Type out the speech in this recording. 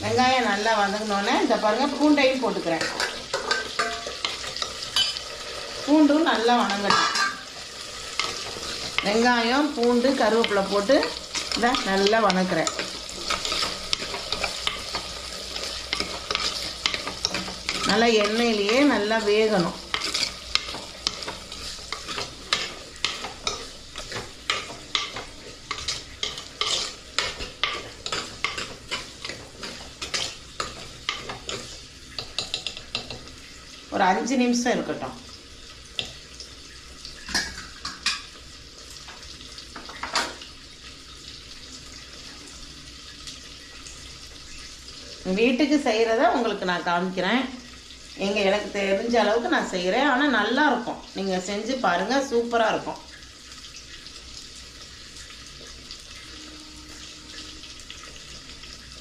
வெங்காயம் நல்லா வதங்கினோன்னே இந்த பாருங்கள் பூண்டையும் போட்டுக்கிறேன். பூண்டும் நல்லா வதங்கட்டும். வெங்காயம் பூண்டு கருவேப்பிலை போட்டு இதை நல்லா வதக்குறேன். நல்லா எண்ணெயிலேயே நல்லா வேகணும். ஒரு 5 நிமிஷம் இருக்கட்டும். வீட்டுக்கு செய்கிறத உங்களுக்கு நான் காமிக்கிறேன். எனக்கு தெரிஞ்ச அளவுக்கு நான் செய்கிறேன். ஆனால் நல்லாயிருக்கும். நீங்கள் செஞ்சு பாருங்கள், சூப்பராக இருக்கும்.